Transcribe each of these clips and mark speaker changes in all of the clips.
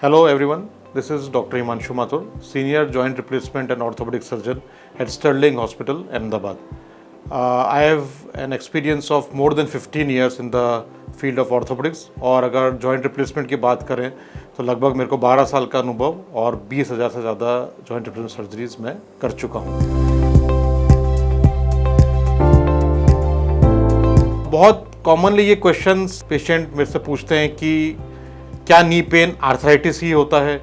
Speaker 1: Hello everyone, this is Dr. Himanshu Mathur, Senior Joint Replacement and Orthopedic Surgeon at Sterling Hospital, Ahmedabad. I have an experience of more than 15 years in the field of orthopedics और अगर joint replacement की बात करें तो लगभग मेरे को 12 साल का अनुभव और 20,000 से ज़्यादा joint replacement सर्जरीज मैं कर चुका हूँ। बहुत कॉमनली ये क्वेश्चंस पेशेंट मेरे से पूछते हैं कि क्या नी पेन आर्थराइटिस ही होता है,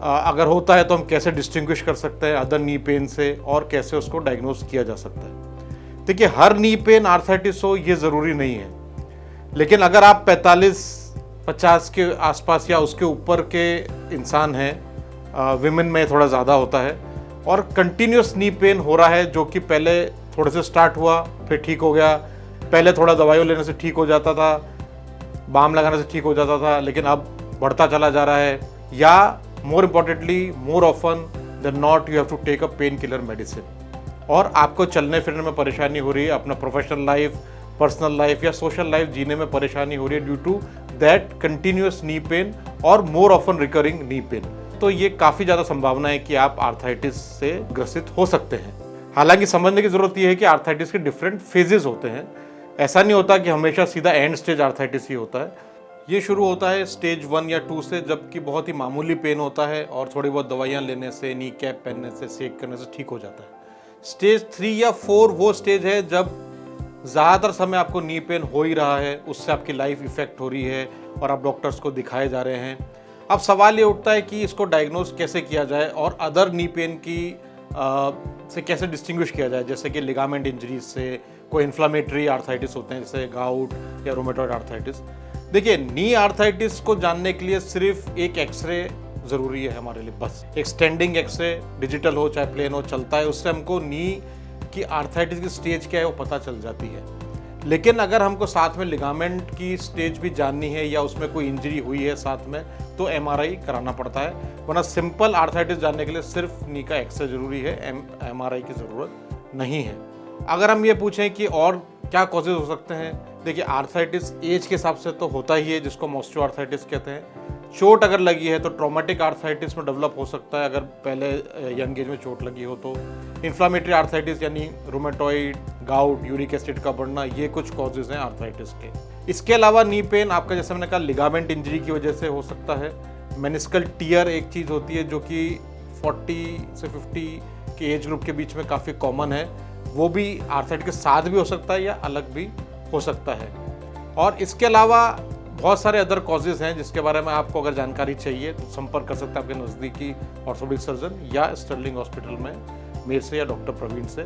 Speaker 1: अगर होता है तो हम कैसे डिस्टिंग्विश कर सकते हैं अदर नी पेन से और कैसे उसको डायग्नोज किया जा सकता है। देखिए, हर नी पेन आर्थराइटिस हो ये ज़रूरी नहीं है, लेकिन अगर आप 45-50 के आसपास या उसके ऊपर के इंसान हैं, विमेन में थोड़ा ज़्यादा होता है और कंटिन्यूस नी पेन हो रहा है जो कि पहले थोड़े से स्टार्ट हुआ फिर ठीक हो गया, पहले थोड़ा दवाइयों लेने से ठीक हो जाता था, बाम लगाने से ठीक हो जाता था, लेकिन अब बढ़ता चला जा रहा है, या more importantly more often than not you have to take a painkiller medicine और आपको चलने फिरने में परेशानी हो रही है, अपना प्रोफेशनल लाइफ, पर्सनल लाइफ या सोशल लाइफ जीने में परेशानी हो रही है due to that continuous knee pain और more often recurring knee pain. तो ये काफ़ी ज़्यादा संभावना है कि आप आर्थराइटिस से ग्रसित हो सकते हैं। हालांकि समझने की ज़रूरत यह है कि आर्थराइटिस के डिफरेंट फेजेस होते हैं, ऐसा नहीं होता कि हमेशा सीधा एंड स्टेज आर्थराइटिस ही होता है। ये शुरू होता है स्टेज 1 या 2 से, जबकि बहुत ही मामूली पेन होता है और थोड़ी बहुत दवाइयाँ लेने से, नी कैप पहनने से, सेक करने से ठीक हो जाता है। स्टेज 3 या 4 वो स्टेज है जब ज़्यादातर समय आपको नी पेन हो ही रहा है, उससे आपकी लाइफ इफेक्ट हो रही है और आप डॉक्टर्स को दिखाए जा रहे हैं। अब सवाल ये उठता है कि इसको डायग्नोज कैसे किया जाए और अदर नी पेन की से कैसे डिस्टिंग्विश किया जाए, जैसे कि लिगामेंट इंजरीज से, कोई इन्फ्लामेटरी आर्थराइटिस होते हैं जैसे गाउट या रोमेटॉइड आर्थराइटिस। देखिए, नी आर्थराइटिस को जानने के लिए सिर्फ एक एक्सरे ज़रूरी है हमारे लिए, बस एक स्टैंडिंग एक्सरे, डिजिटल हो चाहे प्लेन हो, चलता है, उससे हमको नी की आर्थराइटिस की स्टेज क्या है वो पता चल जाती है। लेकिन अगर हमको साथ में लिगामेंट की स्टेज भी जाननी है या उसमें कोई इंजरी हुई है साथ में, तो एमआरआई कराना पड़ता है, वरना सिंपल आर्थराइटिस जानने के लिए सिर्फ नी का एक्सरे ज़रूरी है, एमआरआई की ज़रूरत नहीं है। अगर हम ये पूछें कि और क्या कॉजेज हो सकते हैं, देखिए आर्थराइटिस एज के हिसाब से तो होता ही है, जिसको ऑस्टियो आर्थराइटिस कहते हैं। चोट अगर लगी है तो ट्रॉमेटिक आर्थराइटिस में डेवलप हो सकता है, अगर पहले यंग एज में चोट लगी हो तो। इन्फ्लामेटरी आर्थराइटिस यानी रोमेटॉइड, गाउट, यूरिक एसिड का बढ़ना, ये कुछ कॉजेज हैं आर्थराइटिस के। इसके अलावा नी पेन आपका, जैसे मैंने कहा, लिगामेंट इंजरी की वजह से हो सकता है। मेनिस्कल टियर एक चीज़ होती है जो कि 40 से 50 के एज ग्रुप के बीच में काफ़ी कॉमन है, वो भी आर्थराइटिस के साथ भी हो सकता है या अलग भी हो सकता है। और इसके अलावा बहुत सारे अदर कॉजेज़ हैं जिसके बारे में आपको अगर जानकारी चाहिए तो संपर्क कर सकते हैं आपके नज़दीकी ऑर्थोपेडिक सर्जन या स्टर्लिंग हॉस्पिटल में मेरे से या डॉक्टर प्रवीण से।